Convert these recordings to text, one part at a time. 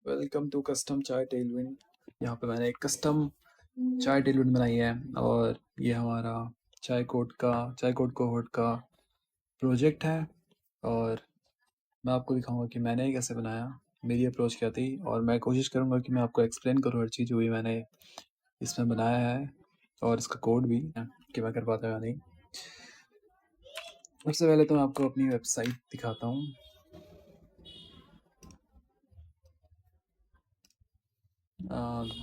Welcome to custom चाय Tailwind. यहाँ पे मैंने एक कस्टम चाय टेलविंड बनाई है और ये हमारा चाय कोड कोहोर्ट का प्रोजेक्ट है। और मैं आपको दिखाऊंगा कि मैंने ये कैसे बनाया, मेरी अप्रोच क्या थी, और मैं कोशिश करूंगा कि मैं आपको एक्सप्लेन करूँ हर चीज़ जो भी मैंने इसमें बनाया है और इसका कोड भी कि मैं कर पाता या नहीं। सबसे पहले तो मैं आपको अपनी वेबसाइट दिखाता हूँ।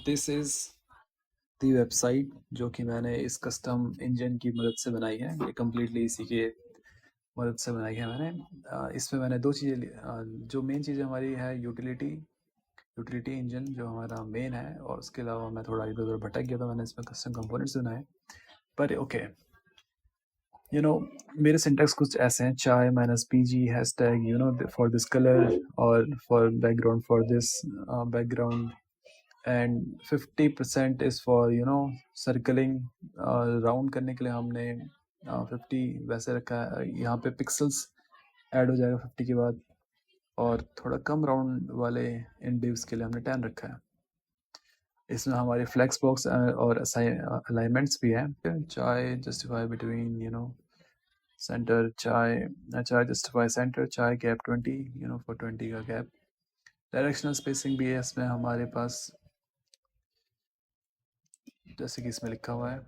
दिस इज़ दी वेबसाइट जो कि मैंने इस कस्टम इंजन की मदद से बनाई है। ये कम्प्लीटली इसी के मदद से बनाई है मैंने। इसमें मैंने दो चीज़ें, जो मेन चीज़ हमारी है यूटिलिटी इंजन जो हमारा मेन है, और उसके अलावा मैं थोड़ा इधर उधर भटक गया, तो मैंने इसमें कस्टम कंपोनेंट्स बनाए। पर ओके, यू नो मेरे सिंटैक्स कुछ ऐसे हैं: chai minus PG hashtag for this colour, और for background for this background, and 50% is for circling. Round करने के लिए हमने 50 वैसे रखा है। यहाँ पे पिक्सल्स ऐड हो जाएगा 50 के बाद, और थोड़ा कम राउंड वाले इन डिव्स के लिए हमने 10 रखा है। इसमें हमारे फ्लेक्स बॉक्स और अलाइनमेंट्स भी हैं। चाय जस्टिफाई बिटवीन सेंटर, चाय जस्टिफाई सेंटर, चाय गैप 20 फॉर 20 का गैप। डायरेक्शनल स्पेसिंग भी है इसमें हमारे पास, जैसे कि इसमें लिखा हुआ है।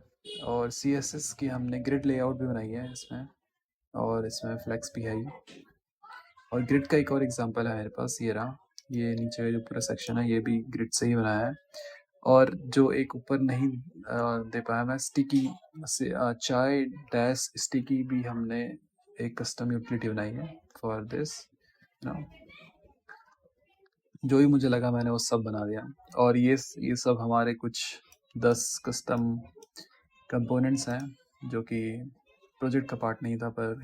और CSS की हमने ग्रिड लेआउट भी बनाई है इसमें, और इसमें फ्लेक्स भी है ही। और ग्रिड का एक और एग्जांपल है मेरे पास, ये रहा। ये नीचे का जो पूरा सेक्शन है ये भी ग्रिड से ही बनाया है। और जो एक ऊपर नहीं दे पाया मैं, स्टिकी से चाय डैश स्टिकी भी हमने एक कस्टम यूटिलिटी बनाई है फॉर दिस। जो भी मुझे लगा मैंने वो सब बना दिया। और ये सब हमारे कुछ 10 कस्टम कंपोनेंट्स हैं जो कि प्रोजेक्ट का पार्ट नहीं था, पर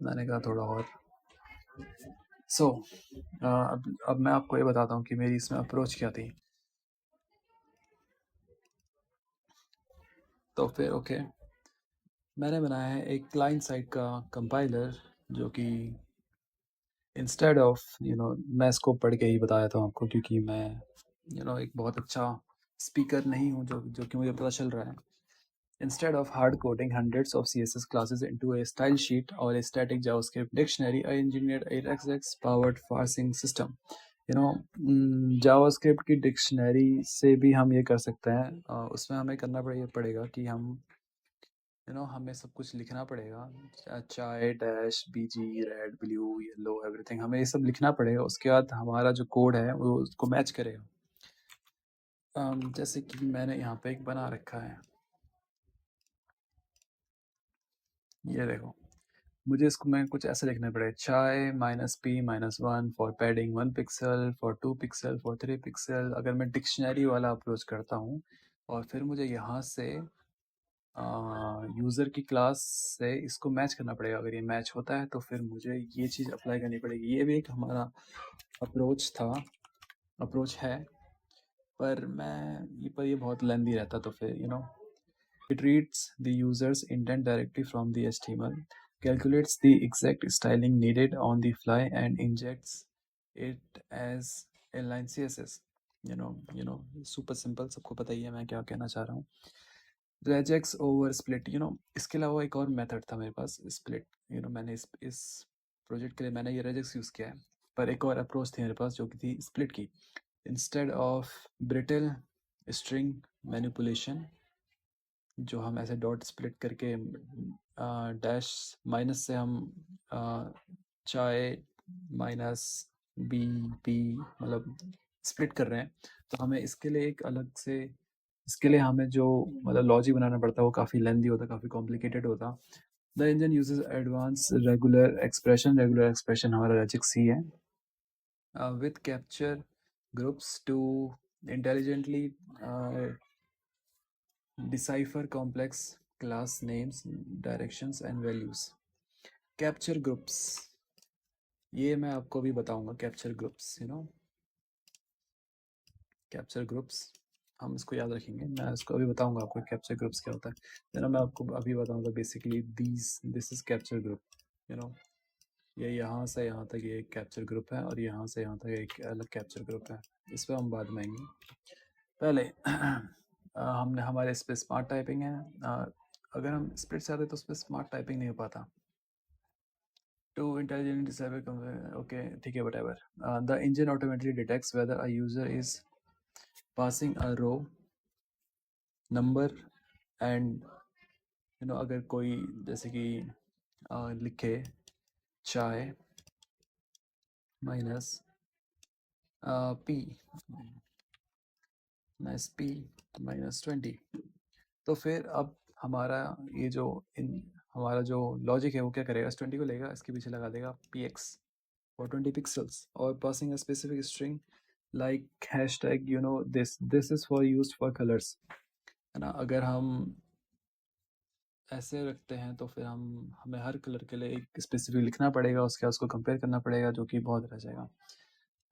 मैंने कहा थोड़ा और। अब मैं आपको ये बताता हूँ कि मेरी इसमें अप्रोच क्या थी। तो फिर ओके, मैंने बनाया है एक क्लाइंट साइड का कंपाइलर, जो कि इंस्टेड ऑफ मैं इसको पढ़ के ही बताया था आपको, क्योंकि मैं एक बहुत अच्छा स्पीकर नहीं हूँ, जो कि मुझे पता चल रहा है। Instead of hard coding hundreds of CSS classes into a style sheet or a static JavaScript dictionary, I engineered a regex powered parsing system. JavaScript की डिक्शनरी से भी हम ये कर सकते हैं। उसमें हमें करना पड़ेगा कि हम हमें सब कुछ लिखना पड़ेगा। चाय डैश बीजी रेड ब्लू येलो एवरीथिंग, हमें ये सब लिखना पड़ेगा। उसके बाद हमारा जो कोड है वो उसको मैच करेगा। जैसे कि मैंने यहाँ पे एक बना रखा है, ये देखो। मुझे इसको मैं कुछ ऐसे लिखना पड़ेगा: चाय -p-1 for padding 1 pixel, for 2 pixel, for 3 pixel. अगर मैं डिक्शनरी वाला अप्रोच करता हूँ, और फिर मुझे यहाँ से यूज़र की क्लास से इसको मैच करना पड़ेगा। अगर ये मैच होता है तो फिर मुझे ये चीज़ अप्लाई करनी पड़ेगी। ये भी एक हमारा अप्रोच है, पर ये बहुत लेंदी रहता, तो फिर it reads the user's intent directly from the HTML, calculates the exact styling needed on the fly, and injects it as inline CSS. Super simple, सबको पता ही है मैं क्या कहना चाह रहा हूँ। regex over split, इसके अलावा एक और मेथड था मेरे पास, split। मैंने इस प्रोजेक्ट के लिए मैंने ये regex यूज़ किया है, पर एक और अप्रोच थी मेरे पास जो कि थी split की। Instead of brittle string manipulation, जो हम ऐसे डॉट स्प्लिट करके डैश माइनस से हम चाय माइनस बी पी मतलब स्प्लिट कर रहे हैं, तो हमें इसके लिए एक अलग से इसके लिए हमें जो मतलब लॉजिक बनाना पड़ता है वो काफ़ी लेंदी होता, काफ़ी कॉम्प्लिकेटेड होता। The engine uses advance regular expression हमारा रेजिक्स ही है, with capture groups to intelligently decipher complex class names, directions and values. Capture groups, ये मैं आपको भी बताऊंगा। कैप्चर ग्रुप्स कैप्चर ग्रुप्स हम इसको याद रखेंगे। मैं इसको अभी बताऊंगा आपको कैप्चर ग्रुप्स क्या होता है। मैं आपको अभी बताऊंगा basically this is capture group. ये यहाँ से यहाँ तक ये एक कैप्चर ग्रुप है, और यहाँ से यहाँ तक एक अलग कैप्चर ग्रुप है। इस पर हम बाद में आएंगे। पहले हमने हमारे इस पर स्मार्ट टाइपिंग है। अगर हम स्प्लिट से आते तो उस पर स्मार्ट टाइपिंग नहीं हो पाता। टू इंटेलिजेंट डिसेबल, ओके ठीक है, whatever. The engine automatically detects whether a user is passing a row number and अगर कोई जैसे कि लिखे चाय minus P minus P minus 20, तो फिर अब हमारा ये जो हमारा जो लॉजिक है वो क्या करेगा, इस 20 को लेगा, इसके पीछे लगा देगा px for 20 pixels और passing a specific string like hashtag this is for used for colors, है ना। अगर हम ऐसे रखते हैं तो फिर हमें हर कलर के लिए एक स्पेसिफिक लिखना पड़ेगा, उसके बाद उसको कंपेयर करना पड़ेगा, जो कि बहुत रह जाएगा,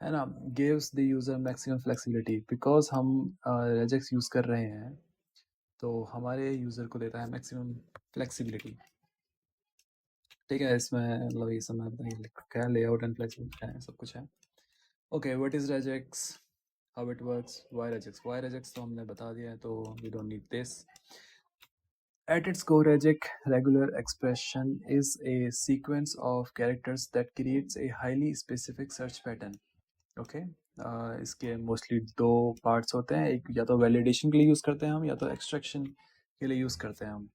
है ना। Gives the user maximum flexibility, because हम रेजेक्स यूज़ कर रहे हैं तो हमारे यूज़र को देता है मैक्सिमम फ्लेक्सिबिलिटी। ठीक है, इसमें मतलब ये सब मैं लिख रखा है, लेआउट एंड फ्लेक्सिबिलिटी है, सब कुछ है। Okay, what is regex, how it works, why regex तो हमने बता दिया है, तो we don't need this. At its core, regex regular expression is a sequence of characters that creates a highly specific search pattern. Okay, इसके mostly दो parts होते हैं, एक या तो वैलिडेशन के लिए यूज़ करते हैं हम, या तो एक्सट्रैक्शन के लिए यूज़ करते हैं हम।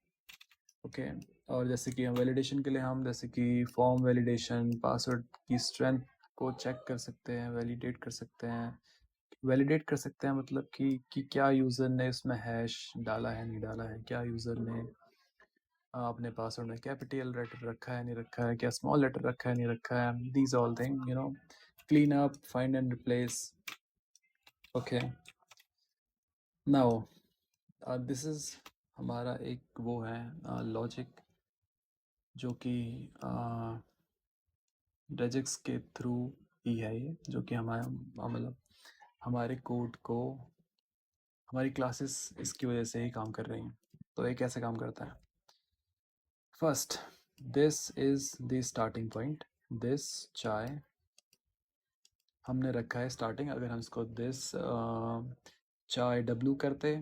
ओके, और जैसे कि हम वैलिडेशन के लिए हम जैसे कि फॉर्म वैलिडेशन, पासवर्ड की स्ट्रेंथ को चेक कर सकते हैं, वैलिडेट कर सकते हैं। वैलिडेट कर सकते हैं मतलब कि क्या यूज़र ने इसमें हैश डाला है नहीं डाला है, क्या यूज़र ने अपने पासवर्ड में कैपिटल लेटर रखा है नहीं रखा है, क्या स्मॉल लेटर रखा है नहीं रखा है, these all thing clean up, find and replace. Okay, now this is हमारा एक वो है लॉजिक जो कि रेजेक्स के थ्रू ही है, ये जो कि हमारा मतलब हमारे कोड को, हमारी क्लासेस इसकी वजह से ही काम कर रही हैं। तो ये कैसे काम करता है? First, this is the starting point, this चाय हमने रखा है स्टार्टिंग। अगर हम इसको दिस चाय डब्ल्यू करते,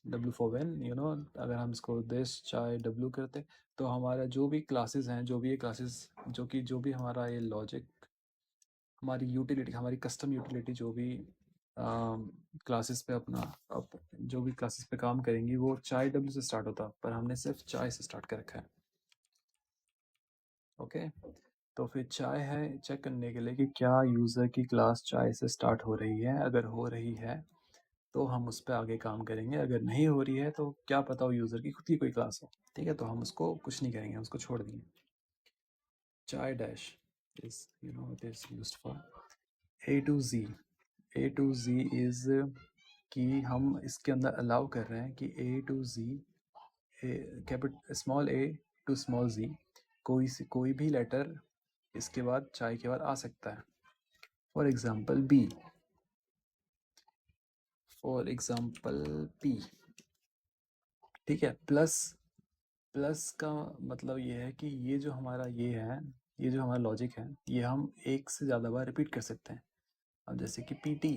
डब्ल्यू फॉर वेन अगर हम इसको दिस चाय डब्ल्यू करते, तो हमारा जो भी क्लासेस हैं, जो भी ये क्लासेस, जो भी हमारा ये लॉजिक, हमारी यूटिलिटी, हमारी कस्टम यूटिलिटी जो भी क्लासेस पे जो भी क्लासेस पे काम करेंगी वो चाय डब्ल्यू से स्टार्ट होता, पर हमने सिर्फ चाय से स्टार्ट कर रखा है। ओके, तो फिर चाय है चेक करने के लिए कि क्या यूज़र की क्लास चाय से स्टार्ट हो रही है। अगर हो रही है तो हम उस पर आगे काम करेंगे, अगर नहीं हो रही है तो क्या पता हो यूज़र की खुद की कोई क्लास हो। ठीक है, तो हम उसको कुछ नहीं करेंगे, उसको छोड़ देंगे। Chai dash is it is used for A to G. A to G is कि हम इसके अंदर अलाउ कर रहे हैं कि A to G, capital small A to small G, कोई भी लेटर इसके बाद चाय के बाद आ सकता है। For example B, for example P. ठीक है, प्लस का मतलब ये है कि ये जो हमारा ये जो हमारा लॉजिक है, ये हम एक से ज़्यादा बार रिपीट कर सकते हैं। अब जैसे कि P T,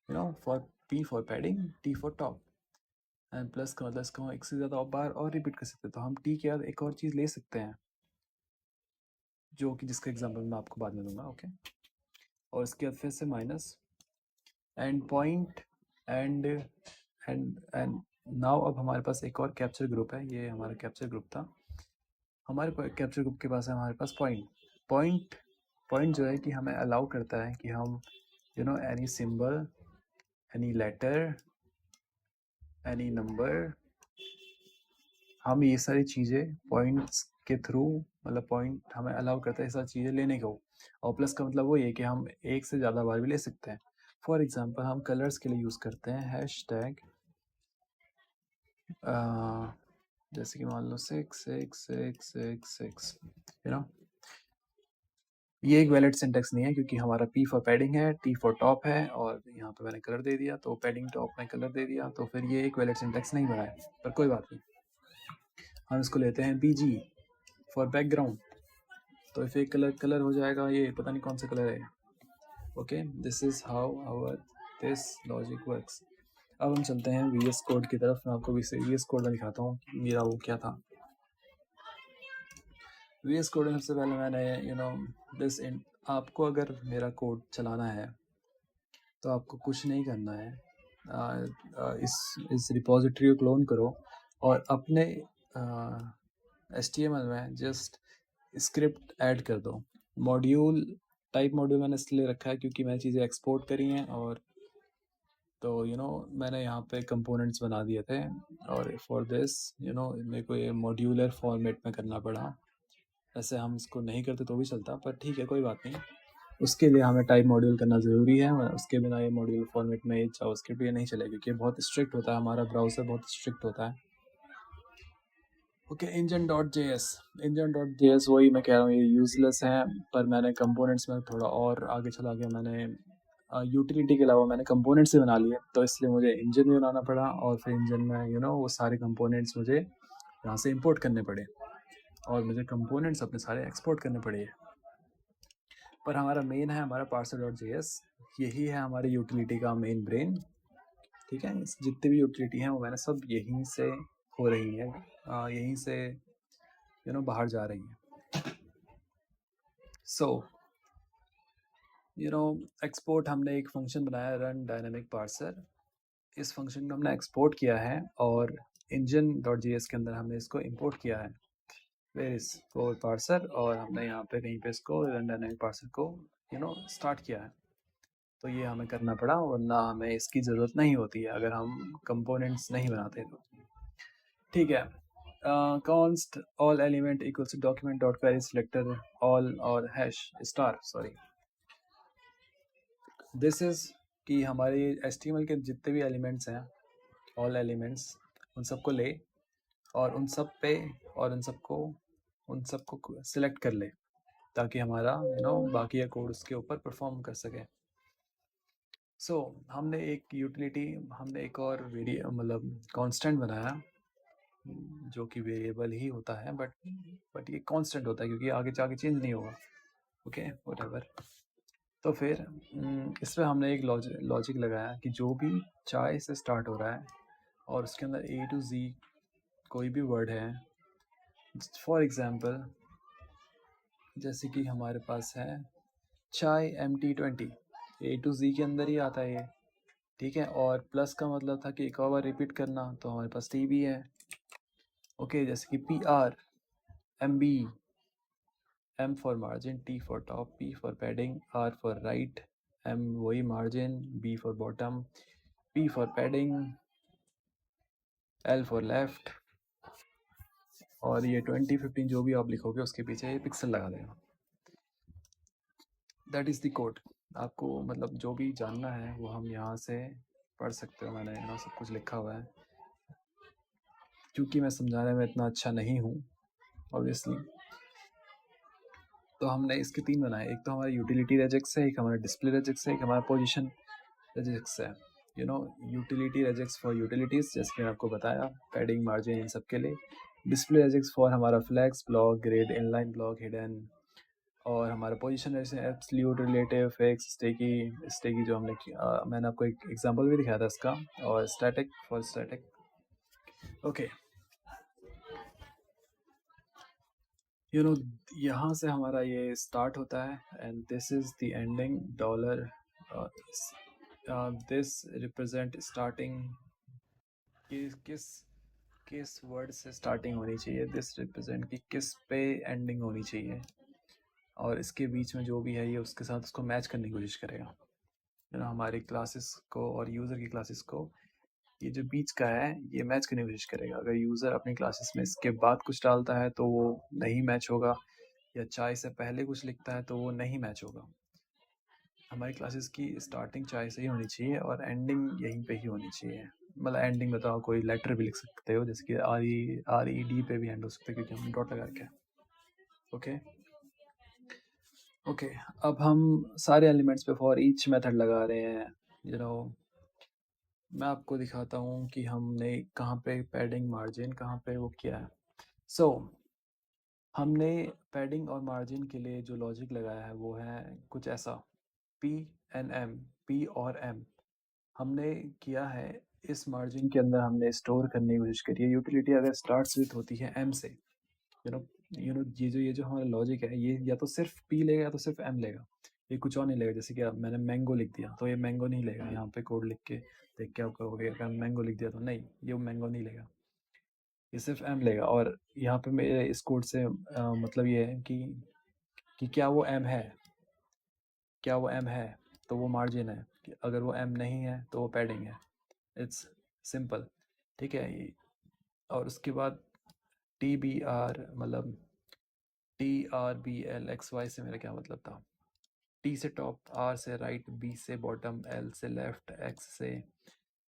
for P for padding, T for top, and plus का मतलब इसको हम एक से ज़्यादा बार और रिपीट कर सकते हैं। तो हम टी के बाद एक और चीज़ ले सकते हैं, जो कि जिसका एग्जाम्पल मैं आपको बाद में दूंगा। ओके, और इसके बाद फिर से minus and point and and now अब हमारे पास एक और कैप्चर ग्रुप है, ये हमारा कैप्चर ग्रुप था। हमारे कैप्चर ग्रुप के पास है हमारे पास पॉइंट जो है कि हमें अलाउ करता है कि हम any symbol, any letter, any number, हम ये सारी चीज़ें पॉइंट्स के थ्रू, मतलब पॉइंट हमें अलाउ करता है ये सारी चीज़ें लेने को। और प्लस का मतलब वो ये कि हम एक से ज़्यादा बार भी ले सकते हैं। फॉर एग्जांपल हम कलर्स के लिए यूज़ करते हैं हैशटैग, जैसे कि मान लो 66666, ये एक वैलिड सिंटेक्स नहीं है क्योंकि हमारा P फॉर पैडिंग है, T फॉर टॉप है, और यहाँ पे मैंने कलर दे दिया, तो पैडिंग टॉप में कलर दे दिया, तो फिर ये एक वैलिड सिंटेक्स नहीं बना है, पर कोई बात नहीं। हम इसको लेते हैं BG फॉर बैकग्राउंड, तो फिर कलर हो जाएगा, ये पता नहीं कौन सा कलर है, okay, this is how our this logic works. अब हम चलते हैं VS कोड की तरफ। मैं आपको VS कोड में दिखाता हूँ मेरा वो क्या था। VS कोड में सबसे पहले मैंने दिस आपको अगर मेरा कोड चलाना है तो आपको कुछ नहीं करना है। इस रिपॉजिटरी को क्लोन करो और अपने HTML में जस्ट स्क्रिप्ट ऐड कर दो। मॉड्यूल टाइप मॉड्यूल मैंने इसलिए रखा है क्योंकि मैंने चीज़ें एक्सपोर्ट करी हैं, और तो मैंने यहाँ पे कंपोनेंट्स बना दिए थे, और फॉर दिस मेरे को ये मॉड्यूलर फॉर्मेट में करना पड़ा। ऐसे हम इसको नहीं करते तो भी चलता, पर ठीक है, कोई बात नहीं। उसके लिए हमें टाइप मॉड्यूल करना ज़रूरी है। उसके बिना ये मॉड्यूल फॉर्मेट में जावास्क्रिप्ट ये नहीं चलेगा, क्योंकि बहुत स्ट्रिक्ट होता है, हमारा ब्राउज़र बहुत स्ट्रिक्ट होता है। ओके, इंजन.js वही मैं कह रहा हूँ, ये यूज़लेस है। पर मैंने कंपोनेंट्स में थोड़ा और आगे चला गया, मैंने यूटिलिटी के अलावा मैंने कंपोनेंट्स भी बना लिए, तो इसलिए मुझे इंजन भी बनाना पड़ा, और फिर इंजन में वो सारे कंपोनेंट्स मुझे यहाँ से इंपोर्ट करने पड़े, और मुझे कंपोनेंट्स अपने सारे एक्सपोर्ट करने पड़े। पर हमारा मेन है हमारा parser.js, यही है हमारी यूटिलिटी का मेन ब्रेन। ठीक है, जितनी भी यूटिलिटी हैं वो मैंने सब यहीं से हो रही है, यहीं से बाहर जा रही हैं। सो एक्सपोर्ट, हमने एक फंक्शन बनाया रन डायनेमिक पार्सर। इस फंक्शन को हमने एक्सपोर्ट किया है, और engine.js के अंदर हमने इसको इंपोर्ट किया है वेयर इज फॉर पार्सर, और हमने यहाँ पे कहीं पे इसको रन डायनेमिक पार्सर को स्टार्ट किया है। तो ये हमें करना पड़ा, वरना हमें इसकी ज़रूरत नहीं होती है अगर हम कंपोनेंट्स नहीं बनाते तो। ठीक है, const all element equals to document dot query selector all और hash star sorry, this is कि हमारे HTML के जितने भी एलिमेंट्स हैं, ऑल एलिमेंट्स, उन सबको ले और उन सब पे और उन सबको सिलेक्ट कर ले, ताकि हमारा बाकी का कोड उसके ऊपर परफॉर्म कर सके। सो हमने एक और मतलब कांस्टेंट बनाया, जो कि वेरिएबल ही होता है, बट ये कांस्टेंट होता है क्योंकि आगे जाके चेंज नहीं होगा। Okay, whatever. तो फिर इसमें हमने एक लॉजिक लगाया कि जो भी चाय से स्टार्ट हो रहा है और उसके अंदर A to Z कोई भी वर्ड है, फॉर एग्जांपल जैसे कि हमारे पास है चाय MT20, A to Z के अंदर ही आता है ये। ठीक है, और प्लस का मतलब था कि एक और बार रिपीट करना, तो हमारे पास T भी है। ओके, जैसे कि PR MB, M for margin, T for top, P for padding, R for right, M वही margin, B for bottom, P for padding, L for left, और ये 2015 जो भी आप लिखोगे उसके पीछे ये पिक्सल लगा देगा। That is the code. आपको मतलब जो भी जानना है वो हम यहाँ से पढ़ सकते हो। मैंने सब कुछ लिखा हुआ है, क्योंकि मैं समझाने में इतना अच्छा नहीं हूँ ऑब्वियसली। तो हमने इसके 3 बनाए, एक तो हमारा यूटिलिटी रेजेक्स है, एक हमारा डिस्प्ले रेजेक्स है, एक हमारा पोजीशन रेजेक्स है। यूटिलिटी रेजेक्स फॉर यूटिलिटीज़, जैसे कि मैंने आपको बताया, पैडिंग, मार्जिन, इन सब के लिए। डिस्प्ले रेजेक्स फॉर हमारा flags, block, grid, inline block, hidden, और हमारा position absolute, relative, fix, Stacey जो मैंने आपको एक एग्जांपल भी दिखाया था इसका, और स्टैटिक फॉर स्टैटिक। ओके, यहाँ से हमारा ये स्टार्ट होता है, and this is the ending dollar. This represent starting, किस किस वर्ड से स्टार्टिंग होनी चाहिए, दिस रिप्रेजेंट कि किस पे एंडिंग होनी चाहिए, और इसके बीच में जो भी है ये उसके साथ उसको मैच करने की कोशिश करेगा। हमारी क्लासेस को और यूज़र की क्लासेस को, ये जो बीच का है ये मैच करने की कोशिश करेगा। अगर यूज़र अपनी क्लासेस में इसके बाद कुछ डालता है तो वो नहीं मैच होगा, या चाय से पहले कुछ लिखता है तो वो नहीं मैच होगा। हमारी क्लासेस की स्टार्टिंग चाय से ही होनी चाहिए और एंडिंग यहीं पे ही होनी चाहिए। मतलब एंडिंग बताओ, कोई लेटर भी लिख सकते हो, जैसे कि RED पे भी एंड हो सकता है क्योंकि हमने डॉट लगा रखा है। ओके, अब हम सारे एलिमेंट्स पे फॉर ईच मेथड लगा रहे हैं। मैं आपको दिखाता हूँ कि हमने कहाँ पे पैडिंग, मार्जिन कहाँ पे वो किया है। सो हमने पैडिंग और मार्जिन के लिए जो लॉजिक लगाया है वो है कुछ ऐसा। पी एंड एम, पी और एम हमने किया है, इस मार्जिन के अंदर हमने स्टोर करने की कोशिश करी है। यूटिलिटी अगर स्टार्ट्स विथ होती है एम से, यू नो ये जो हमारा लॉजिक है, ये या तो सिर्फ पी लेगा या तो सिर्फ एम लेगा, ये कुछ और नहीं लेगा। जैसे कि अब मैंने मैंगो लिख दिया तो ये मैंगो नहीं लेगा, यहाँ पे कोड लिख के देख क्या करोगे, अगर मैंगो लिख दिया तो नहीं, ये मैंगो नहीं लेगा, ये सिर्फ एम लेगा। और यहाँ पे मेरे इस कोड से मतलब ये है कि क्या वो एम है, क्या वो एम है तो वो मार्जिन है, कि अगर वो एम नहीं है तो वो पैडिंग है। इट्स सिंपल, ठीक है। और उसके बाद टी बी आर, मतलब T R B L X Y से मेरा क्या मतलब था? टी से टॉप, आर से राइट, बी से बॉटम, एल से लेफ्ट, एक्स से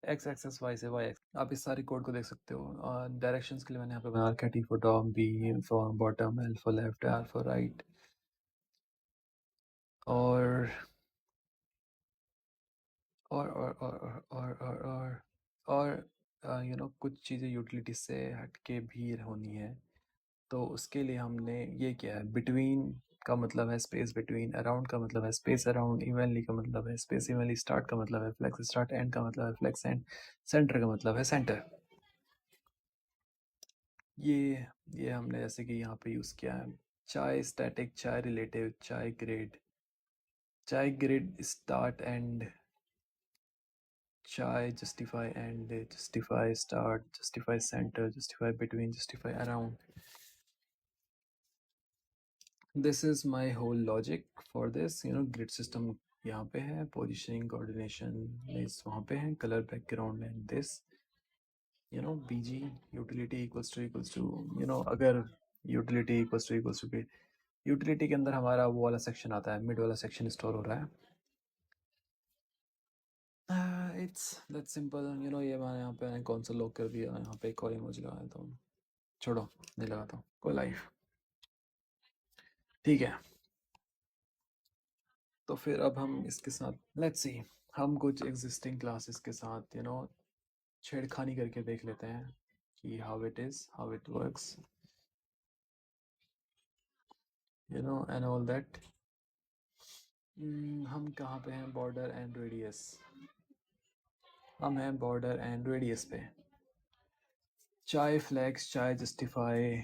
एक्स एक्सेस, वाई से वाई एक्स। आप इस सारे कोड को देख सकते हो। डायरेक्शंस के लिए मैंने यहाँ पे बना रखा है T for top, B for bottom, L for left, R for right. और और कुछ चीज़ें यूटिलिटी से हटके भी होनी है, तो उसके लिए हमने ये किया है। बिटवीन का मतलब है स्पेस बिटवीन, अराउंड का मतलब है स्पेस अराउंड, इवनली का मतलब है स्पेस इवनली, स्टार्ट का मतलब है फ्लेक्स स्टार्ट, एंड का मतलब है फ्लेक्स एंड, सेंटर का मतलब है सेंटर। ये हमने जैसे कि यहाँ पे यूज़ किया है। चाय स्टैटिक, चाय रिलेटिव, चाय ग्रिड स्टार्ट एंड, चाय justify end, justify start, justify centre, justify between, justify around. This is my whole logic for this, grid system यहाँ पे है, पोजिशनिंग कोऑर्डिनेशन इस वहाँ पे है, colour background and this, BG utility equals to अगर utility utility के अंदर हमारा वो वाला सेक्शन आता है, मिड वाला सेक्शन स्टोर हो रहा है। इट्स दैट सिंपल, ये मैंने यहाँ पे कौन लॉक कर दिया, यहाँ पे एक और इमोजी लगाया तो छोड़ो, नहीं लगाता कोई लाइफ, ठीक है। तो फिर अब हम इसके साथ लेट्स सी, हम कुछ एग्जिस्टिंग क्लासेस के साथ छेड़खानी करके देख लेते हैं कि how it works, and all that. हम कहाँ पे हैं? बॉर्डर एंड रेडियस, हम हैं बॉर्डर एंड रेडियस पे। चाय फ्लैक्स, चाय जस्टिफाई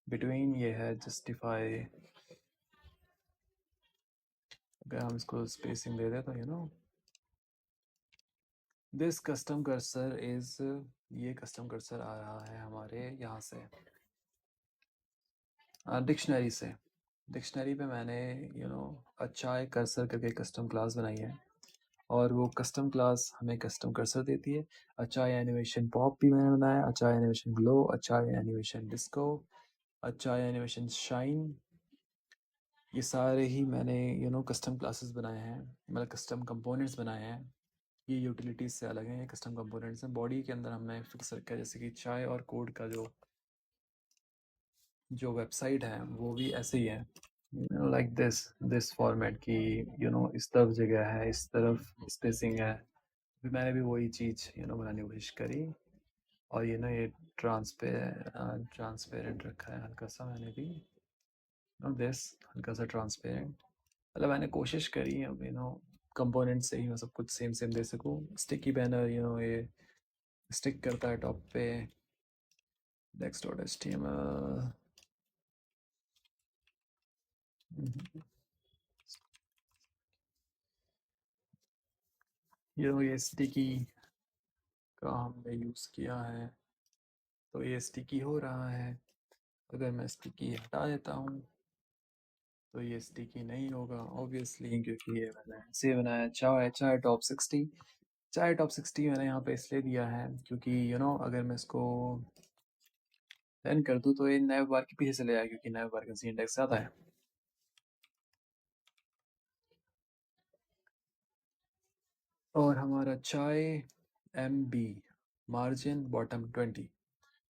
बिटवीन, ये है जस्टिफाई। अगर हम इसको स्पेसिंग दे दें तो दिस कस्टम कर्सर इज, ये कस्टम कर्सर आ रहा है हमारे यहाँ से, डिक्शनरी से। डिक्शनरी पे मैंने चाय कर्सर करके कस्टम क्लास बनाई है, और वो कस्टम क्लास हमें कस्टम कर्सर देती है। अचाई एनिमेशन पॉप भी मैंने बनाया, अचाई एनिमेशन ग्लो, अचाई एनिमेशन डिस्को, अचाई एनिमेशन शाइन, ये सारे ही मैंने कस्टम क्लासेस बनाए हैं, मतलब कस्टम कंपोनेंट्स बनाए हैं। ये यूटिलिटीज से अलग हैं, ये कस्टम कंपोनेंट्स हैं। बॉडी के अंदर हमने फिक्स रखा है, जैसे कि चाय और कोड का जो वेबसाइट है वो भी ऐसे ही है, लाइक दिस फॉर्मेट की, इस तरफ जगह है, इस तरफ स्पेसिंग है। फिर मैंने भी वही चीज़ बनाने की कोशिश करी, और ये ट्रांसपेरेंट रखा है हल्का सा मैंने भी, दिस हल्का सा ट्रांसपेरेंट, मतलब मैंने कोशिश करी अब कंपोनेंट से ही मैं सब कुछ सेम सेम दे सकूँ। स्टिकी बैनर ये स्टिक करता है टॉप पे, dex.html, ये स्टिकी का हमने यूज़ किया है, तो ये स्टिकी हो रहा है। अगर मैं स्टिकी हटा देता हूँ तो ये स्टिकी नहीं होगा ऑब्वियसली, क्योंकि ये मैंने ऐसे बनाया। चाहे चाहे टॉप 60, चाहे टॉप 60 मैंने यहाँ पे इसलिए दिया है क्योंकि अगर मैं इसको रन कर दूँ तो ये नए बार के पीछे चले जाए, क्योंकि नए बार का इंडेक्स ज़्यादा है। और हमारा चाहे एम बी, मार्जिन बॉटम 20,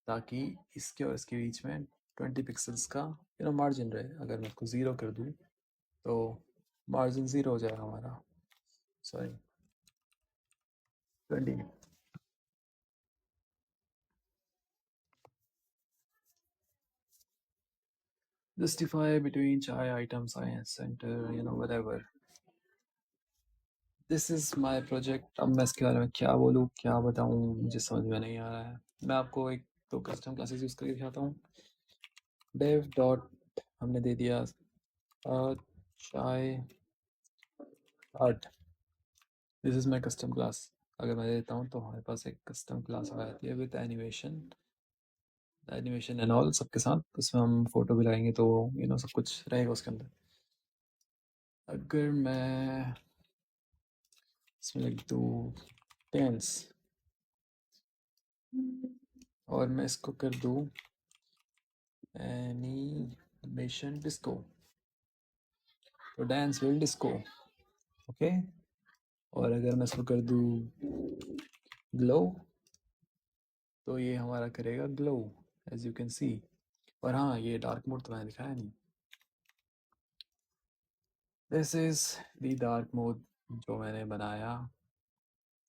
ताकि इसके और इसके बीच में 20 पिक्सल्स का मार्जिन रहे। अगर मैं इसको ज़ीरो कर दूँ तो मार्जिन ज़ीरो हो जाएगा हमारा, sorry 20। Justify between chai items, science center, whatever. This is my project. अब मैं इसके बारे में क्या बोलूँ, क्या बताऊँ, मुझे समझ में नहीं आ रहा है। मैं आपको एक दो कस्टम क्लासेस यूज़ करके दिखाता हूँ। dev डॉट हमने दे दिया चाय art. This is my custom class. अगर मैं देता हूँ तो हमारे पास एक कस्टम क्लास आ जाती है विद एनिमेशन एंड ऑल सबके साथ। उसमें हम फोटो भी लगाएंगे तो सब कुछ रहेगा उसके अंदर। अगर मैं इसमें लिख दूँ टेंस और मैं इसको कर दूँ एनिमेशन डिस्को, तो डांस विल डिस्को। ओके। और अगर मैं इसको कर दूँ ग्लो, तो ये हमारा करेगा glow, as you can see. और हाँ, ये डार्क मोड तो मैंने दिखाया नहीं। This is the dark mode जो मैंने बनाया,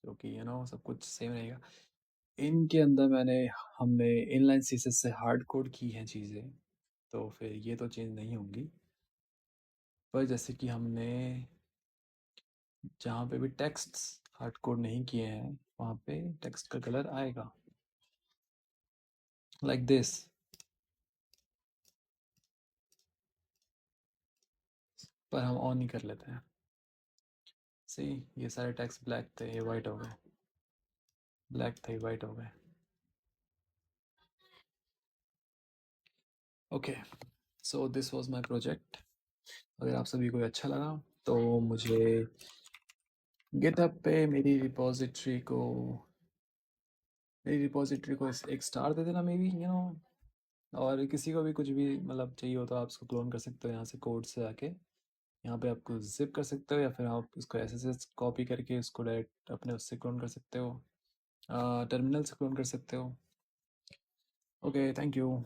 जो कि सब कुछ सेम रहेगा। इनके अंदर हमने इनलाइन सीसेस से हार्ड कोड की हैं चीज़ें, तो फिर ये तो चेंज नहीं होंगी। पर जैसे कि हमने जहाँ पे भी टेक्स्ट हार्ड कोड नहीं किए हैं वहाँ पे टेक्स्ट का कलर आएगा लाइक दिस। पर हम ऑन नहीं कर लेते हैं। सी, ये सारे टेक्स्ट ब्लैक थे, ये वाइट हो गए। ब्लैक थे, वाइट हो गए। Okay, so this was my project. अगर आप सभी को अच्छा लगा तो मुझे गिटहब पे मेरी रिपोजिटरी को एक स्टार दे देना, मे बी और किसी को भी कुछ भी मतलब चाहिए हो तो आप उसको क्लोन कर सकते हो यहाँ से कोड से आके। यहाँ पे आपको जिप कर सकते हो या फिर आप उसको एसएसएस कॉपी करके उसको डायरेक्ट अपने उससे क्लोन कर सकते हो, टर्मिनल से क्लोन कर सकते हो। Okay, thank you.